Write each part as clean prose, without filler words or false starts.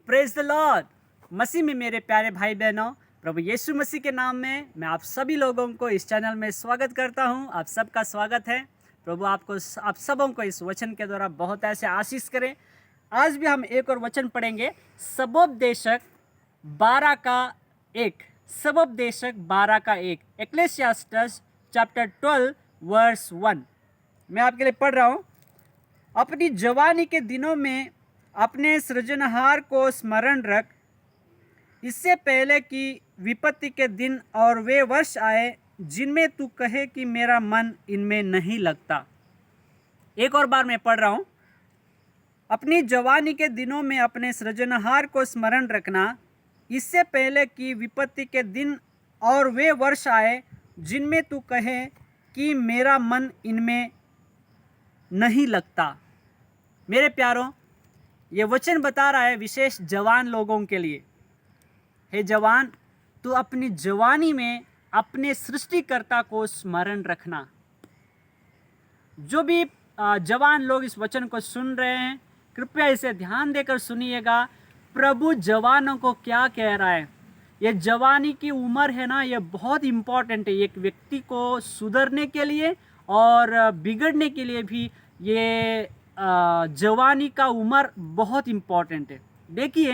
Praise the Lord. मसीह में मेरे प्यारे भाई बहनों, प्रभु यीशु मसीह के नाम में मैं आप सभी लोगों को इस चैनल में स्वागत करता हूं। आप सबका स्वागत है। प्रभु आप सबों को इस वचन के द्वारा बहुत ऐसे आशीष करें। आज भी हम एक और वचन पढ़ेंगे, सबोपदेशक 12 का 1। सबोपदेशक 12 का 1, एक्लेसियास्टस चैप्टर 12 वर्स 1। मैं आपके लिए पढ़ रहा हूं। अपनी जवानी के दिनों में अपने सृजनहार को स्मरण रख, इससे पहले कि विपत्ति के दिन और वे वर्ष आए जिनमें तू कहे कि मेरा मन इनमें नहीं लगता। एक और बार मैं पढ़ रहा हूं। अपनी जवानी के दिनों में अपने सृजनहार को स्मरण रखना, इससे पहले कि विपत्ति के दिन और वे वर्ष आए जिनमें तू कहे कि मेरा मन इनमें नहीं लगता। मेरे प्यारों, ये वचन बता रहा है विशेष जवान लोगों के लिए। हे जवान, तू अपनी जवानी में अपने सृष्टिकर्ता को स्मरण रखना। जो भी जवान लोग इस वचन को सुन रहे हैं, कृपया इसे ध्यान देकर सुनिएगा। प्रभु जवानों को क्या कह रहा है। ये जवानी की उम्र है ना, ये बहुत इम्पोर्टेंट है एक व्यक्ति को सुधरने के लिए और बिगड़ने के लिए भी। ये जवानी का उम्र बहुत इम्पोर्टेंट है। देखिए,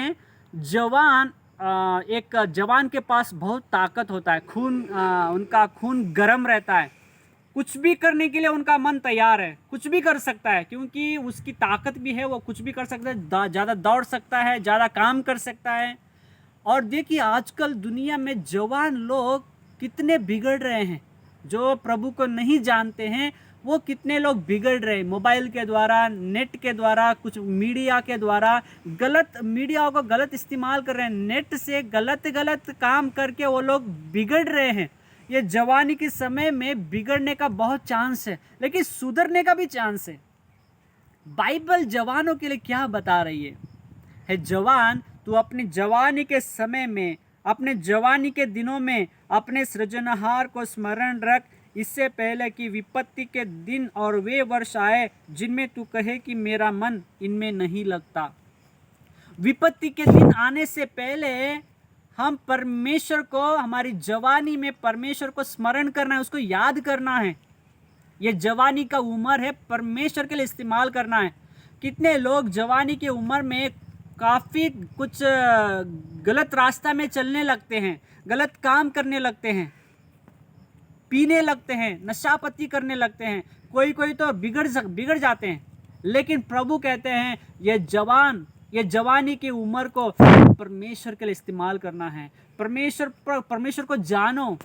एक जवान के पास बहुत ताकत होता है, उनका खून गर्म रहता है। कुछ भी करने के लिए उनका मन तैयार है, कुछ भी कर सकता है क्योंकि उसकी ताकत भी है। वो कुछ भी कर सकता है, ज़्यादा दौड़ सकता है, ज़्यादा काम कर सकता है। और देखिए, आजकल दुनिया में जवान लोग कितने बिगड़ रहे हैं। जो प्रभु को नहीं जानते हैं वो कितने लोग बिगड़ रहे हैं। मोबाइल के द्वारा, नेट के द्वारा, कुछ मीडिया के द्वारा गलत मीडिया को गलत इस्तेमाल कर रहे हैं। नेट से गलत काम करके वो लोग बिगड़ रहे हैं। ये जवानी के समय में बिगड़ने का बहुत चांस है, लेकिन सुधरने का भी चांस है। बाइबल जवानों के लिए क्या बता रही है जवान, तू अपनी जवानी के समय में, अपने जवानी के दिनों में अपने सृजनहार को स्मरण रख, इससे पहले कि विपत्ति के दिन और वे वर्ष आए जिनमें तू कहे कि मेरा मन इनमें नहीं लगता। विपत्ति के दिन आने से पहले हम परमेश्वर को, हमारी जवानी में परमेश्वर को स्मरण करना है, उसको याद करना है। ये जवानी का उम्र है, परमेश्वर के लिए इस्तेमाल करना है। कितने लोग जवानी की उम्र में काफ़ी कुछ गलत रास्ता में चलने लगते हैं, गलत काम करने लगते हैं, पीने लगते हैं, नशापत्ती करने लगते हैं, कोई तो बिगड़ जाते हैं। लेकिन प्रभु कहते हैं ये जवानी की उम्र को परमेश्वर के लिए इस्तेमाल करना है। परमेश्वर को जानो,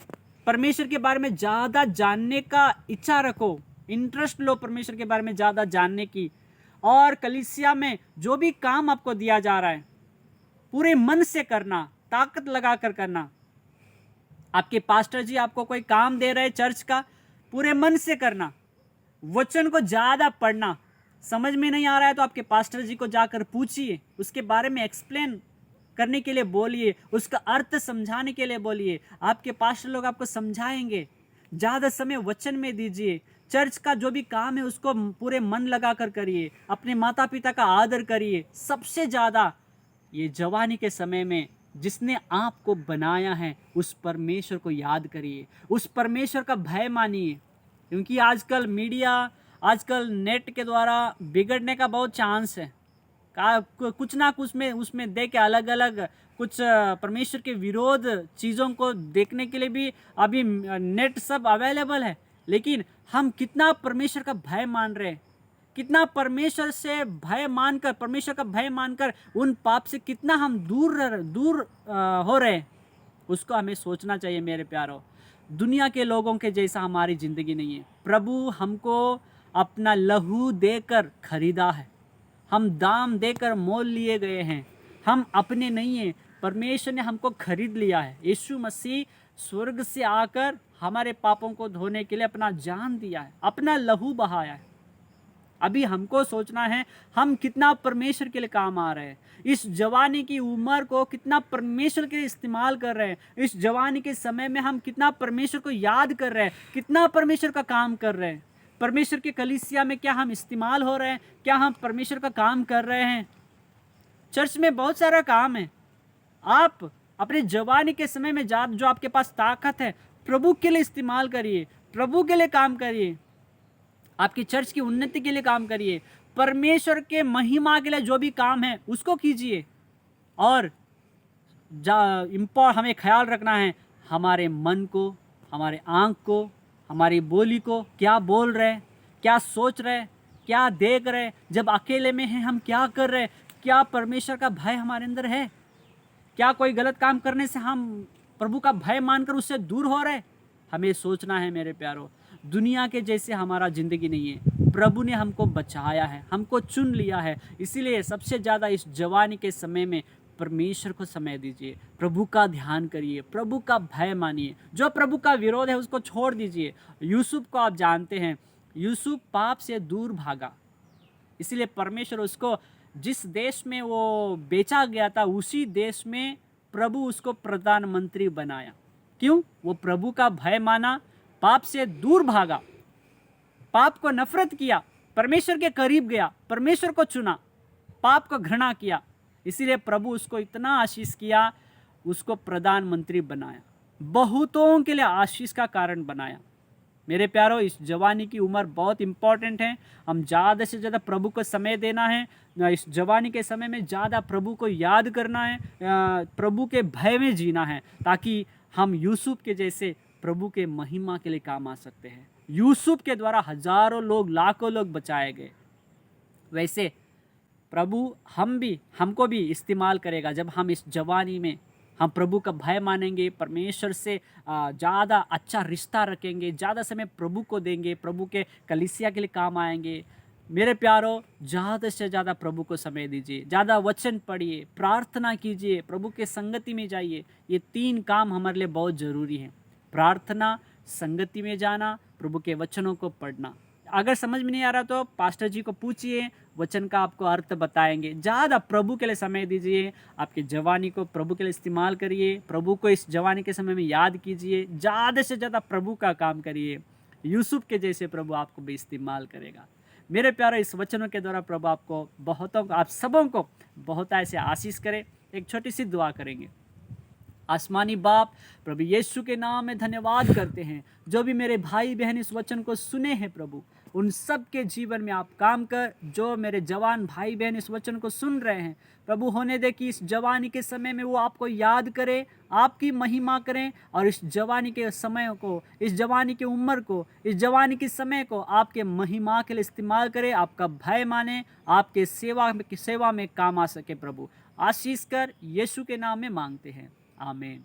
परमेश्वर के बारे में ज़्यादा जानने का इच्छा रखो, इंटरेस्ट लो परमेश्वर के बारे में ज़्यादा जानने की। और कलीसिया में जो भी काम आपको दिया जा रहा है पूरे मन से करना, ताकत लगा कर करना। आपके पास्टर जी आपको कोई काम दे रहे हैं चर्च का, पूरे मन से करना। वचन को ज़्यादा पढ़ना। समझ में नहीं आ रहा है तो आपके पास्टर जी को जाकर पूछिए, उसके बारे में एक्सप्लेन करने के लिए बोलिए, उसका अर्थ समझाने के लिए बोलिए। आपके पास्टर लोग आपको समझाएंगे। ज़्यादा समय वचन में दीजिए। चर्च का जो भी काम है उसको पूरे मन लगा कर करिए। अपने माता पिता का आदर करिए। सबसे ज़्यादा ये जवानी के समय में जिसने आपको बनाया है उस परमेश्वर को याद करिए, उस परमेश्वर का भय मानिए। क्योंकि आजकल मीडिया, आजकल नेट के द्वारा बिगड़ने का बहुत चांस है। कुछ ना कुछ में उसमें देख के अलग अलग कुछ परमेश्वर के विरोध चीज़ों को देखने के लिए भी अभी नेट सब अवेलेबल है। लेकिन हम कितना परमेश्वर का भय मान रहे हैं, कितना परमेश्वर से भय मानकर, परमेश्वर का भय मानकर उन पाप से कितना हम दूर हो रहे हैं, उसको हमें सोचना चाहिए। मेरे प्यारों, दुनिया के लोगों के जैसा हमारी ज़िंदगी नहीं है। प्रभु हमको अपना लहू देकर खरीदा है, हम दाम देकर मोल लिए गए हैं। हम अपने नहीं हैं, परमेश्वर ने हमको खरीद लिया है। यीशु मसीह स्वर्ग से आकर हमारे पापों को धोने के लिए अपना जान दिया है, अपना लहू बहाया है। अभी हमको सोचना है हम कितना परमेश्वर के लिए काम आ रहे हैं। इस जवानी की उम्र को कितना परमेश्वर के लिए इस्तेमाल कर रहे हैं। इस जवानी के समय में हम कितना परमेश्वर को याद कर रहे हैं, कितना परमेश्वर का काम कर रहे हैं। परमेश्वर के कलीसिया में क्या हम इस्तेमाल हो रहे हैं, क्या हम परमेश्वर का काम कर रहे हैं। चर्च में बहुत सारा काम है। आप अपने जवानी के समय में जो आपके पास ताकत है, प्रभु के लिए इस्तेमाल करिए, प्रभु के लिए काम करिए, आपकी चर्च की उन्नति के लिए काम करिए, परमेश्वर के महिमा के लिए जो भी काम है उसको कीजिए। और हमें ख्याल रखना है हमारे मन को, हमारे आँख को, हमारी बोली को, क्या बोल रहे हैं, क्या सोच रहे हैं, क्या देख रहे हैं, जब अकेले में हैं हम क्या कर रहे हैं, क्या परमेश्वर का भय हमारे अंदर है, क्या कोई गलत काम करने से हम प्रभु का भय मानकर उससे दूर हो रहे। हमें सोचना है मेरे प्यारो, दुनिया के जैसे हमारा ज़िंदगी नहीं है। प्रभु ने हमको बचाया है, हमको चुन लिया है, इसीलिए सबसे ज़्यादा इस जवानी के समय में परमेश्वर को समय दीजिए, प्रभु का ध्यान करिए, प्रभु का भय मानिए, जो प्रभु का विरोध है उसको छोड़ दीजिए। यूसुफ को आप जानते हैं, यूसुफ पाप से दूर भागा, इसीलिए परमेश्वर उसको जिस देश में वो बेचा गया था उसी देश में प्रभु उसको प्रधानमंत्री बनाया। क्यों? वो प्रभु का भय माना, पाप से दूर भागा, पाप को नफरत किया, परमेश्वर के करीब गया, परमेश्वर को चुना, पाप को घृणा किया, इसीलिए प्रभु उसको इतना आशीष किया, उसको प्रधानमंत्री बनाया, बहुतों के लिए आशीष का कारण बनाया। मेरे प्यारो, इस जवानी की उम्र बहुत इम्पॉर्टेंट है, हम ज़्यादा से ज़्यादा प्रभु को समय देना है। इस जवानी के समय में ज़्यादा प्रभु को याद करना है, प्रभु के भय में जीना है, ताकि हम यूसुफ के जैसे प्रभु के महिमा के लिए काम आ सकते हैं। यूसुफ के द्वारा हजारों लोग, लाखों लोग बचाए गए, वैसे प्रभु हमको भी इस्तेमाल करेगा जब हम इस जवानी में हम प्रभु का भय मानेंगे, परमेश्वर से ज़्यादा अच्छा रिश्ता रखेंगे, ज़्यादा समय प्रभु को देंगे, प्रभु के कलीसिया के लिए काम आएंगे। मेरे प्यारो, ज़्यादा से ज़्यादा प्रभु को समय दीजिए, ज़्यादा वचन पढ़िए, प्रार्थना कीजिए, प्रभु के संगति में जाइए। ये 3 काम हमारे लिए बहुत ज़रूरी है, प्रार्थना, संगति में जाना, प्रभु के वचनों को पढ़ना। अगर समझ में नहीं आ रहा तो पास्टर जी को पूछिए, वचन का आपको अर्थ बताएंगे। ज़्यादा प्रभु के लिए समय दीजिए, आपकी जवानी को प्रभु के लिए इस्तेमाल करिए, प्रभु को इस जवानी के समय में याद कीजिए, ज़्यादा से ज़्यादा प्रभु का काम करिए। यूसुफ के जैसे प्रभु आपको भी इस्तेमाल करेगा। मेरे प्यारे, इस वचनों के द्वारा प्रभु आपको आप सबों को बहुत ऐसे आशीष करे। एक छोटी सी दुआ करेंगे। आसमानी बाप, प्रभु यीशु के नाम में धन्यवाद करते हैं, जो भी मेरे भाई बहन इस वचन को सुने हैं प्रभु, उन सब के जीवन में आप काम कर। जो मेरे जवान भाई बहन इस वचन को सुन रहे हैं प्रभु, होने दे कि इस जवानी के समय में वो आपको याद करें, आपकी महिमा करें, और इस जवानी के समय को, इस जवानी की उम्र को, इस जवानी के समय को आपके महिमा के लिए इस्तेमाल करें, आपका भय माने, आपके सेवा में काम आ सके। प्रभु आशीष कर, यीशु के नाम में मांगते हैं, आमीन।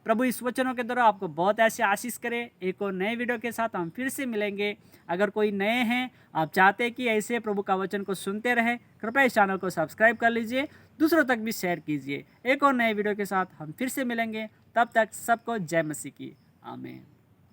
प्रभु इस वचनों के द्वारा आपको बहुत ऐसे आशीष करे। एक और नए वीडियो के साथ हम फिर से मिलेंगे। अगर कोई नए हैं, आप चाहते हैं कि ऐसे प्रभु का वचन को सुनते रहें, कृपया इस चैनल को सब्सक्राइब कर लीजिए, दूसरों तक भी शेयर कीजिए। एक और नए वीडियो के साथ हम फिर से मिलेंगे, तब तक सबको जय मसीह की, आमीन।